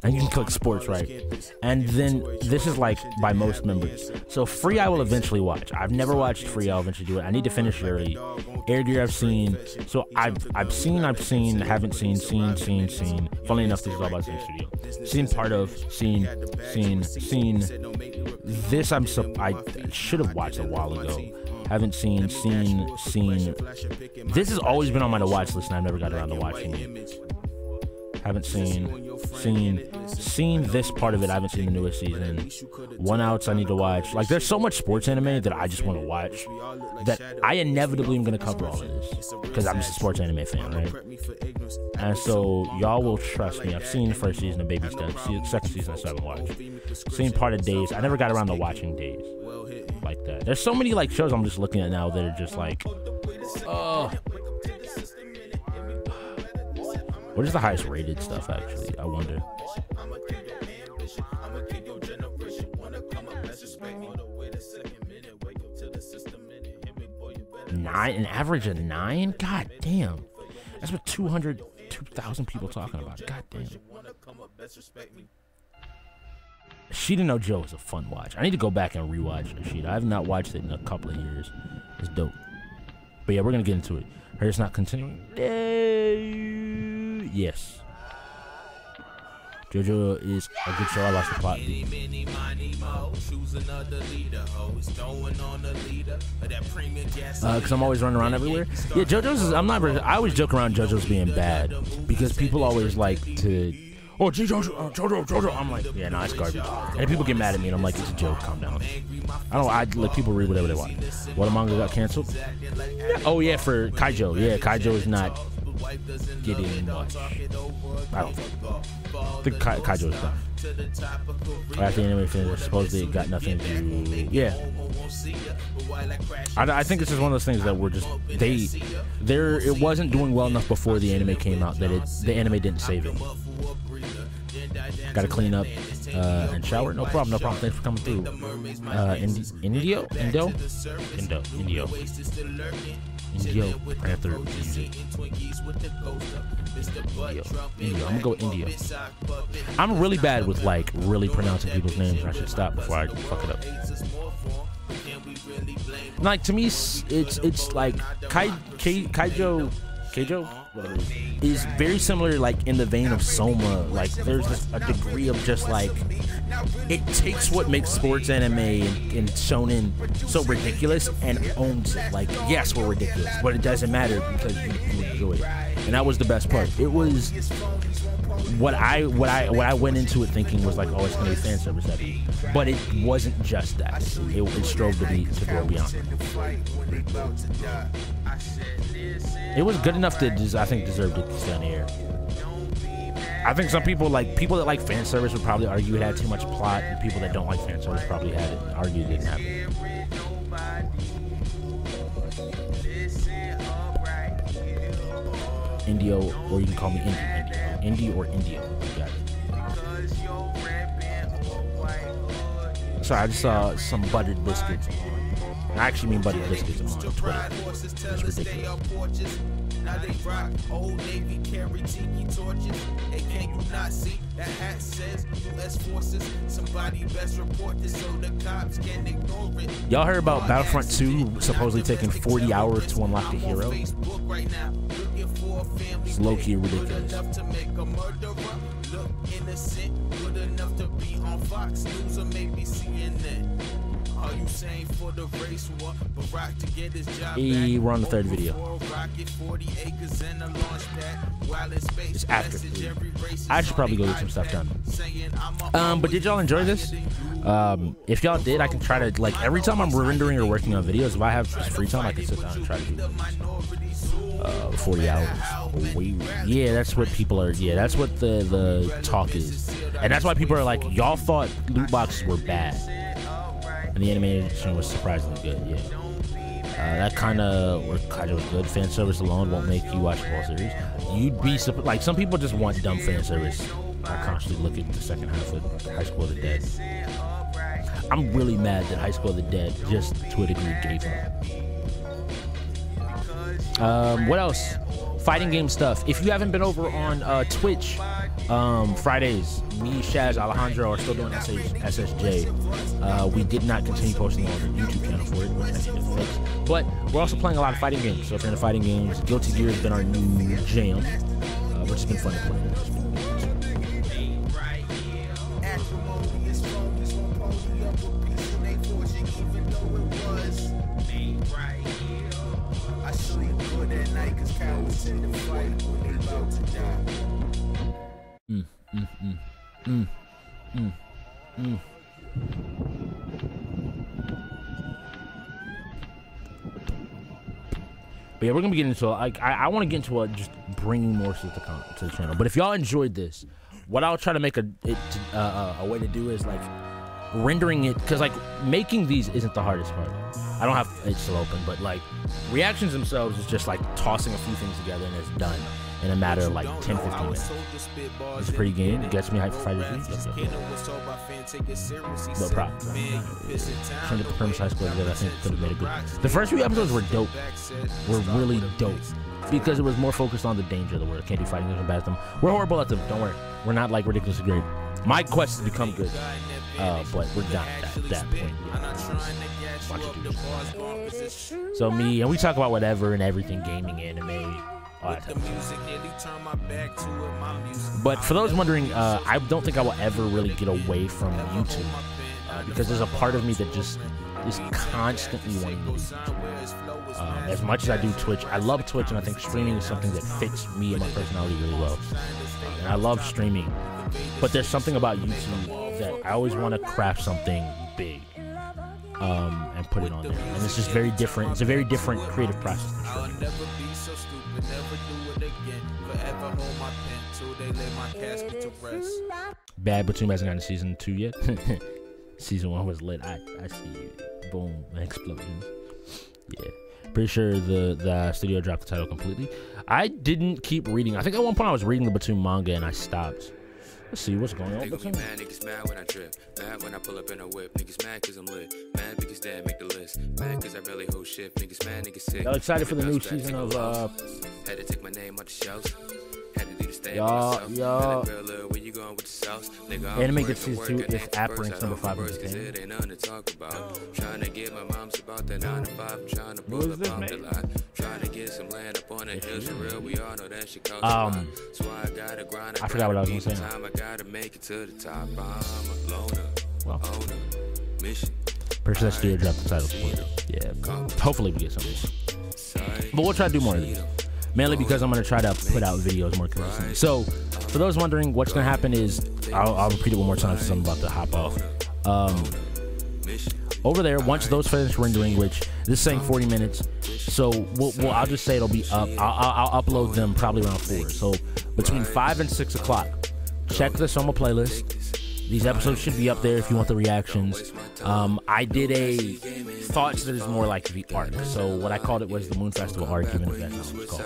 and you can click sports, right? And then this is like by most members. So Free I will eventually watch. I've never watched Free. I'll eventually do it. I need to finish it early. Air Gear I've seen. So I've seen, haven't seen. Funnily enough, this is all about the studio. Seen part of, seen. This I should have watched a while ago. Haven't seen. This has always been on my to watch list and I've never got around to watching it. Haven't seen this part of it. I haven't seen the newest season. One Outs I need to watch. Like, there's so much sports anime that I just want to watch that I inevitably am going to cover all of this because I'm just a sports anime fan, right? And so y'all will trust me. I've seen the first season of Baby Steps. Second season I still haven't watched. Seen part of Days. I never got around to watching Days like that. There's so many like shows I'm just looking at now that are just like, oh. What is the highest rated stuff, actually? I wonder. 9, an average of 9? God damn. That's what 200 2,000 people talking about it. God damn. Sheeta no Joe is a fun watch. I need to go back and rewatch Sheeta. I have not watched it in a couple of years. It's dope. But yeah, we're gonna get into it. Her it's not continuing. Yes. JoJo is a good show. I watched the plot. Because I'm always running around everywhere. Yeah, JoJo's is, I always joke around JoJo's being bad because people always like to, oh, JoJo. I'm like, yeah, no, it's garbage. And people get mad at me and I'm like, it's a joke, calm down. I let people read whatever they want. What manga got canceled? Oh yeah, for Kaijo. Yeah, Kaijo is not getting much. I don't think. I think Kaijo is done. After the anime finished, supposedly it got nothing to do. Yeah. I think it's just one of those things that were just it wasn't doing well enough before the anime came out that the anime didn't save it. Gotta clean up and shower. No problem. Thanks for coming through. Indio. Panther. Indio. I'm gonna go Indio. I'm really bad with like really pronouncing people's names. I should stop before I fuck it up. Like to me, it's like Kaijo is very similar, like in the vein of Soma. Like there's a degree of just like it takes what makes sports anime and shonen so ridiculous and owns it. Like yes, we're ridiculous, but it doesn't matter because you enjoy it, and that was the best part. It was what I went into it thinking was like, oh, it's gonna be fan service heavy, but it wasn't just that. It strove to go beyond. It was good enough to, I think, deserve to stay on the air. I think some people that like fan service would probably argue it had too much plot, and people that don't like fan service probably argued it didn't have it. Indio, or you can call me Indio or Indio. You got it. Sorry, I just saw some buttered biscuits. I actually mean buttered biscuits on Twitter. It's ridiculous. Now they rock old Navy carry tiki torches. Hey, can you not see that hat says U.S. forces? Somebody best report this so the cops can ignore it. Y'all heard about Battlefront 2 supposedly taking 40 hours to unlock the hero? It's low-key ridiculous. Look innocent, good enough to be on Fox News or maybe CNN. Are you saying for the race war, Barack to get his job back? We're on the third video. It's after. I should probably go get some stuff done. But did y'all enjoy this? If y'all did, I can try to, like, every time I'm rendering or working on videos, if I have free time, I can sit down and try to do 40 hours. Yeah, that's what people are. Yeah, that's what the talk is. And that's why people are like, y'all thought loot boxes were bad. And the animation was surprisingly good, yeah. That kind of was good. Fan service alone won't make you watch the whole series. You'd be like, some people just want dumb fan service. I constantly look at the second half of High School of the Dead. I'm really mad that High School of the Dead just to a degree gave up. What else? Fighting game stuff. If you haven't been over on Twitch, Fridays, me, Shaz, Alejandro are still doing SSJ. We did not continue posting on the YouTube channel for it, which I need to fix. But we're also playing a lot of fighting games. So if you're into fighting games, Guilty Gear has been our new jam, which has been fun to play. But yeah, we're gonna be getting into I want to get into just bringing more stuff to the channel. But if y'all enjoyed this, what I'll try to make a way to do is like rendering it, because like making these isn't the hardest part. I don't have it still open, but like reactions themselves is just like tossing a few things together and it's done in a matter of like 10-15 minutes. It's a pretty game. It gets me hyped for Fighters League. No problem. Trying to get the premise High School that I think could have made a good. The first few episodes were dope. Were really dope. because it was more focused on the danger of the world. Can't do fighting games and bad them. We're horrible at them. Don't worry. We're not like ridiculously great. My quest is to become good, but we're not at that point yet. So me, and we talk about whatever and everything, gaming, anime, all that stuff. But for those wondering, I don't think I will ever really get away from YouTube because there's a part of me that just is constantly wanting to do YouTube. As much as I do Twitch, I love Twitch, and I think streaming is something that fits me and my personality really well. And I love streaming, but there's something about YouTube that I always want to craft something big and put it on there. And it's just very different. It's a very different creative process than streaming. Bad Batoon hasn't gotten season 2 yet. Season 1 was lit. I see it. Boom, explosions. Yeah, pretty sure the studio dropped the title completely. I didn't keep reading. I think at one point I was reading the Batoon manga and I stopped. Let's see what's going on. Niggas mad when I trip, mad when I pull up in a whip. Niggas mad cause I'm lit, mad because dad make the list, mad cause I really hold shit. Niggas mad, niggas sick. Y'all excited for the new season of had to take my name off the shelves. Y'all, where you going with the sauce? Anime gets season 2 if app ranks number 5 in Japan. Ain't nothing to talk about. Trying to get my mom's about that 9 to 5. Trying to pull up off the lot. Trying to get some land up on the hills for real. We all know that shit costs a lot. So I gotta grind. I forgot what I was gonna say. I gotta make it to the top. I'm a loner. Well, mission. Pretty sure that studio dropped the title split. Yeah. Hopefully we get something. But we'll try to do more of these. Mainly because I'm going to try to put out videos more consistently. So, for those wondering, what's going to happen is, I'll repeat it one more time since I'm about to hop off. Over there, once those finish rendering, which this is saying 40 minutes, so I'll just say it'll be up. I'll upload them probably around 4. So, between 5 and 6 o'clock, check the Soma playlist. These episodes should be up there if you want the reactions. I did a thoughts that is more like the arc. So what I called it was the Moon Festival arc, even if that's not what it's called.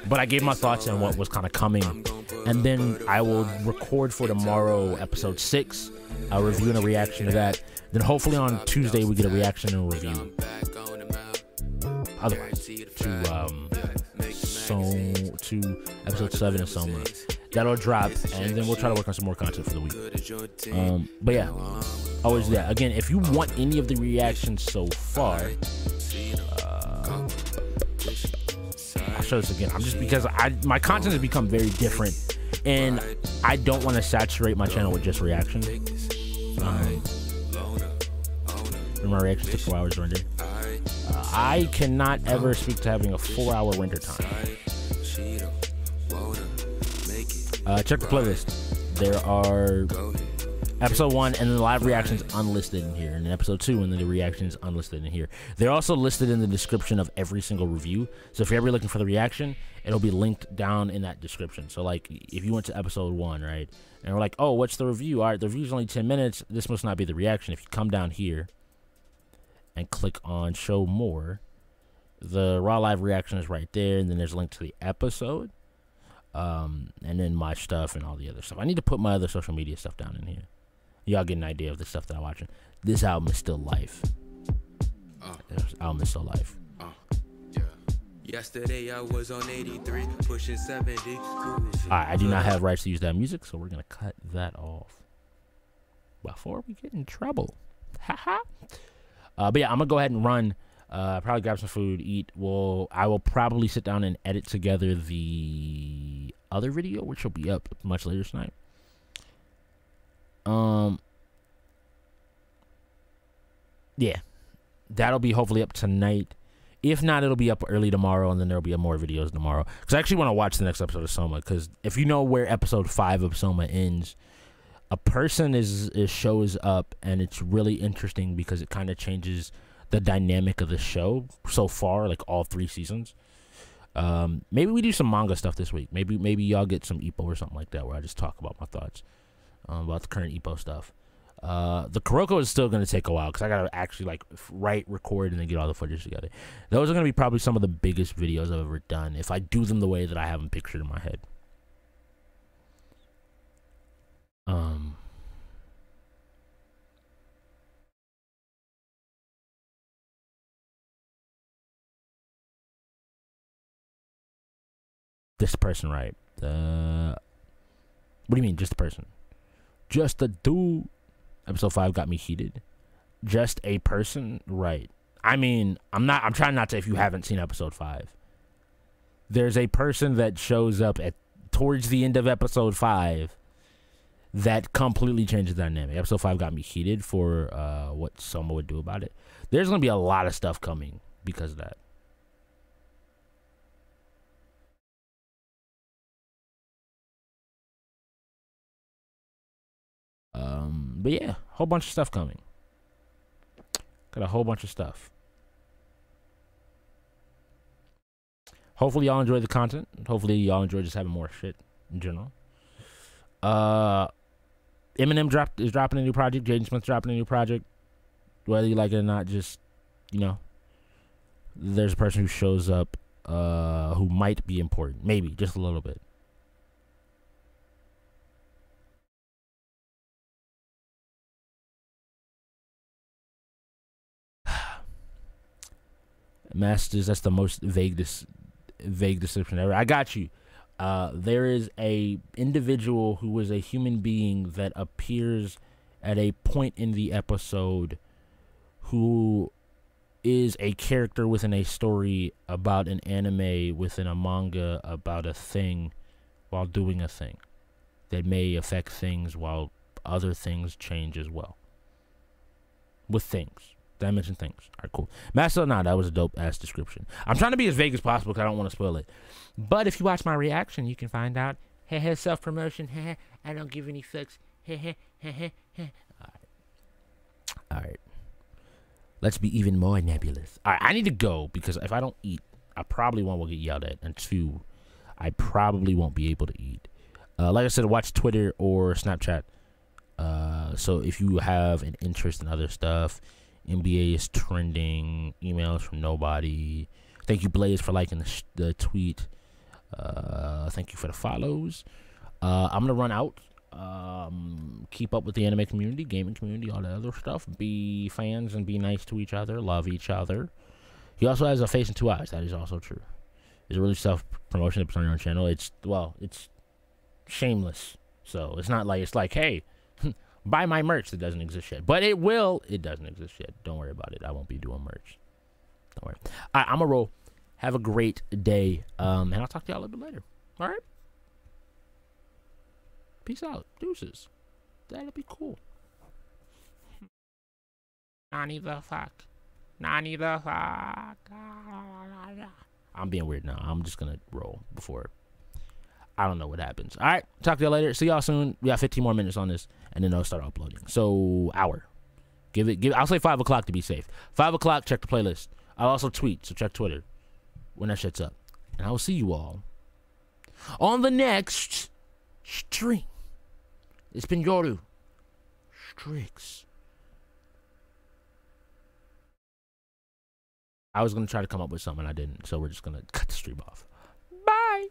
But I gave my thoughts on what was kind of coming. And then I will record for tomorrow episode 6. I'll review and a reaction to that. Then hopefully on Tuesday we get a reaction and a review. Otherwise, to episode 7 of Soma. That'll drop, and then we'll try to work on some more content for the week. But yeah, always that. Again, if you want any of the reactions so far, I'll show this again. I'm just because my content has become very different, and I don't want to saturate my channel with just reactions. My reactions took 4 hours to render. I cannot ever speak to having a 4-hour render time. Check the playlist. There are episode 1 and then the live reactions unlisted in here, and then episode 2 and then the reactions unlisted in here. They're also listed in the description of every single review. So if you're ever looking for the reaction, it'll be linked down in that description. So like if you went to episode 1, right, and we're like, oh, what's the review? All right, the review's only 10 minutes. This must not be the reaction. If you come down here and click on show more, the raw live reaction is right there, and then there's a link to the episode. And then my stuff and all the other stuff. I need to put my other social media stuff down in here. Y'all get an idea of the stuff that I'm watching. This album is still life. This album is still life. Yeah. Yesterday I was on 83, pushing 70. Alright, I do not have rights to use that music, so we're gonna cut that off before we get in trouble. Haha. But yeah, I'm gonna go ahead and run. Probably grab some food, eat. I will probably sit down and edit together the other video, which will be up much later tonight. Yeah, that'll be hopefully up tonight. If not, it'll be up early tomorrow, and then there'll be more videos tomorrow. Because I actually want to watch the next episode of Soma. Because if you know where episode 5 of Soma ends, a person shows up, and it's really interesting because it kind of changes the dynamic of the show so far, like all 3 seasons. Maybe we do some manga stuff this week. Maybe y'all get some Ippo or something like that, where I just talk about my thoughts about the current Ippo stuff. The Kuroko is still going to take a while because I got to actually like write, record, and then get all the footage together. Those are going to be probably some of the biggest videos I've ever done if I do them the way that I have them pictured in my head. Just a person, right? What do you mean, just a person? Just a dude. Episode 5 got me heated. Just a person, right? I mean, I'm trying not to. If you haven't seen episode 5, there's a person that shows up towards the end of episode 5 that completely changes the dynamic. Episode 5 got me heated for what Soma would do about it. There's gonna be a lot of stuff coming because of that. But yeah, whole bunch of stuff coming. Got a whole bunch of stuff. Hopefully y'all enjoy the content. Hopefully y'all enjoy just having more shit in general. Eminem is dropping a new project. Jaden Smith's dropping a new project. Whether you like it or not, just, you know, there's a person who shows up who might be important. Maybe, just a little bit. Masters, that's the most vague description ever. I got you. There is a individual who is a human being that appears at a point in the episode who is a character within a story about an anime within a manga about a thing while doing a thing that may affect things while other things change as well. With things. Did I mention things? Alright, cool. Master, nah, that was a dope ass description. I'm trying to be as vague as possible because I don't want to spoil it. But if you watch my reaction, you can find out. Self promotion. I don't give any fucks. Alright. Let's be even more nebulous. Alright, I need to go because if I don't eat, I probably won't get yelled at. And 2, I probably won't be able to eat. Like I said, watch Twitter or Snapchat. So if you have an interest in other stuff, NBA is trending. Emails from nobody. Thank you, Blaze, for liking the tweet. Thank you for the follows. I'm gonna run out. Keep up with the anime community, gaming community, all that other stuff. Be fans and be nice to each other. Love each other. He also has a face and 2 eyes. That is also true. It's a really self-promotion that puts on your own channel. It's shameless. So it's not like it's like, hey, buy my merch that doesn't exist yet. But it will. It doesn't exist yet. Don't worry about it. I won't be doing merch. Don't worry. All right, I'm going to roll. Have a great day. And I'll talk to y'all a little bit later. All right? Peace out. Deuces. That'll be cool. Nani the fuck. Nani the fuck. I'm being weird now. I'm just going to roll before. I don't know what happens. All right. Talk to y'all later. See y'all soon. We got 15 more minutes on this. And then I'll start uploading. So, hour. Give it. I'll say 5 o'clock to be safe. 5 o'clock, check the playlist. I'll also tweet, so check Twitter when that shit's up. And I will see you all on the next stream. It's been Yoru. Strix. I was going to try to come up with something, I didn't. So we're just going to cut the stream off. Bye.